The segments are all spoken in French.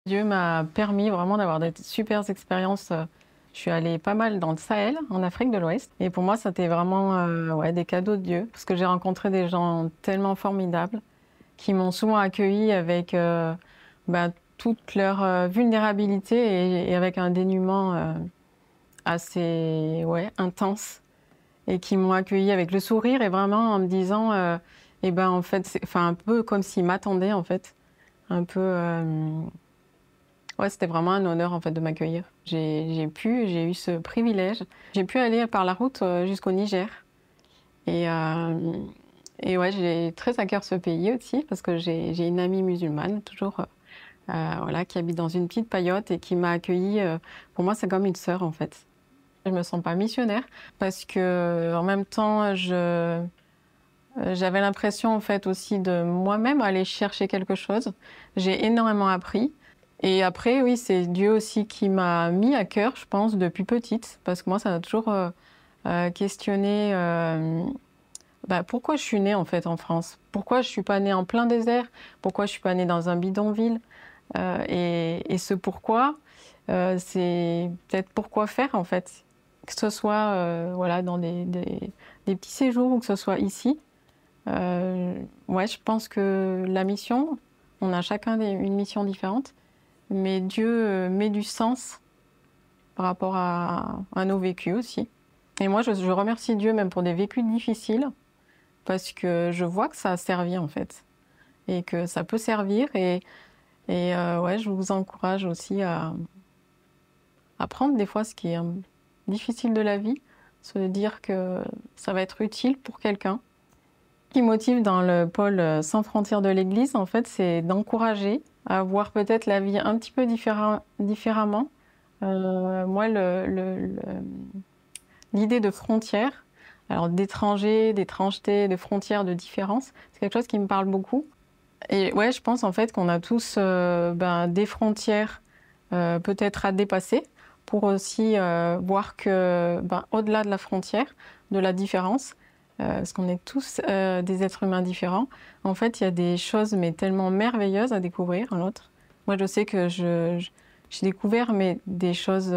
Dieu m'a permis vraiment d'avoir des super expériences. Je suis allée pas mal dans le Sahel, en Afrique de l'Ouest. Et pour moi, c'était vraiment ouais, des cadeaux de Dieu. Parce que j'ai rencontré des gens tellement formidables qui m'ont souvent accueilli avec toute leur vulnérabilité et avec un dénuement assez intense. Et qui m'ont accueilli avec le sourire et vraiment en me disant, en fait, un peu comme s'ils m'attendaient en fait. Un peu. Ouais, c'était vraiment un honneur en fait de m'accueillir. J'ai eu ce privilège. J'ai pu aller par la route jusqu'au Niger. Et, euh, et ouais, j'ai très à cœur ce pays aussi parce que j'ai une amie musulmane toujours voilà, qui habite dans une petite paillote et qui m'a accueillie. Pour moi, c'est comme une sœur en fait. Je me sens pas missionnaire parce que en même temps, j'avais l'impression en fait aussi de moi-même aller chercher quelque chose. J'ai énormément appris. Et après, oui, c'est Dieu aussi qui m'a mis à cœur, je pense, depuis petite, parce que moi, ça m'a toujours questionné pourquoi je suis née en fait en France, pourquoi je suis pas née en plein désert, pourquoi je suis pas née dans un bidonville, et ce pourquoi, c'est peut-être pourquoi faire en fait, que ce soit voilà dans des petits séjours ou que ce soit ici. Ouais, je pense que la mission, on a chacun une mission différente. Mais Dieu met du sens par rapport à nos vécus aussi. Et moi, je remercie Dieu même pour des vécus difficiles, parce que je vois que ça a servi en fait, et que ça peut servir. Ouais, je vous encourage aussi à prendre des fois ce qui est difficile de la vie, se dire que ça va être utile pour quelqu'un. Ce qui motive dans le pôle Sans frontières de l'Église, en fait, c'est d'encourager à voir peut-être la vie un petit peu différemment. Moi, l'idée de frontières, alors d'étrangers, d'étrangeté, de frontières, de différence, c'est quelque chose qui me parle beaucoup. Et ouais, je pense en fait qu'on a tous des frontières peut-être à dépasser pour aussi voir que au-delà de la frontière, de la différence, parce qu'on est tous des êtres humains différents, en fait, il y a des choses mais tellement merveilleuses à découvrir en l'autre. Moi, je sais que j'ai découvert des choses,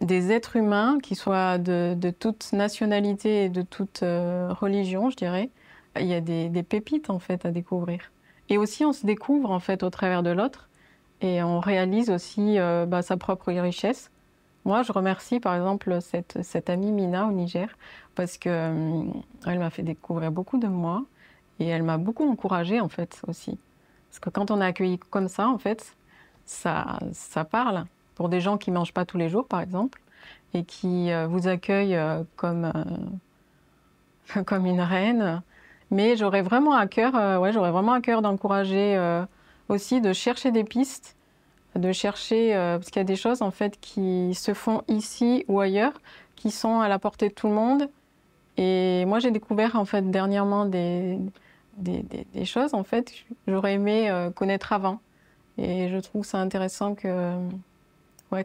des êtres humains qui soient de toute nationalité et de toute religion, je dirais. Il y a des pépites en fait à découvrir. Et aussi, on se découvre en fait au travers de l'autre et on réalise aussi sa propre richesse. Moi, je remercie par exemple cette amie Mina au Niger parce que elle m'a fait découvrir beaucoup de moi et elle m'a beaucoup encouragée en fait aussi. Parce que quand on est accueilli comme ça, en fait, ça parle pour des gens qui mangent pas tous les jours, par exemple, et qui vous accueillent comme une reine. Mais j'aurais vraiment à cœur, j'aurais vraiment à cœur d'encourager aussi de chercher des pistes, de chercher parce qu'il y a des choses en fait qui se font ici ou ailleurs, qui sont à la portée de tout le monde. Et moi, j'ai découvert en fait dernièrement des choses en fait que j'aurais aimé connaître avant. Et je trouve ça intéressant que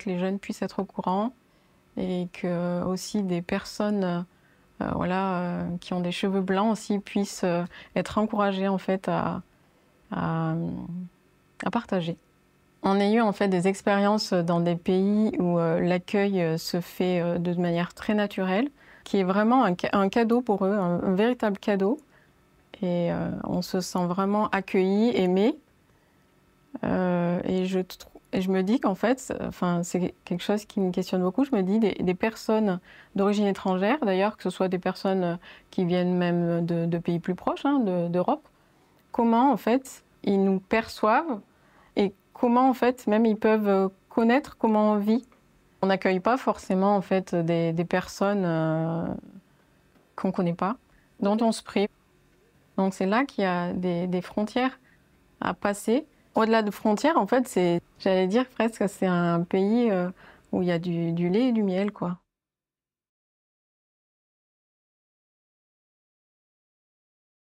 les jeunes puissent être au courant et que aussi des personnes qui ont des cheveux blancs aussi puissent être encouragées en fait à, à partager. On a eu en fait des expériences dans des pays où l'accueil se fait de manière très naturelle, qui est vraiment un cadeau pour eux, un véritable cadeau. Et on se sent vraiment accueilli, aimé. Et je me dis qu'en fait, c'est quelque chose qui me questionne beaucoup. Je me dis des personnes d'origine étrangère, d'ailleurs, que ce soit des personnes qui viennent même de pays plus proches, d'Europe, comment en fait ils nous perçoivent et comment en fait même ils peuvent connaître comment on vit. On n'accueille pas forcément en fait des personnes qu'on ne connaît pas, dont on se prive. Donc c'est là qu'il y a des frontières à passer. Au-delà de frontières, en fait, j'allais dire presque, c'est un pays où il y a du lait et du miel, quoi.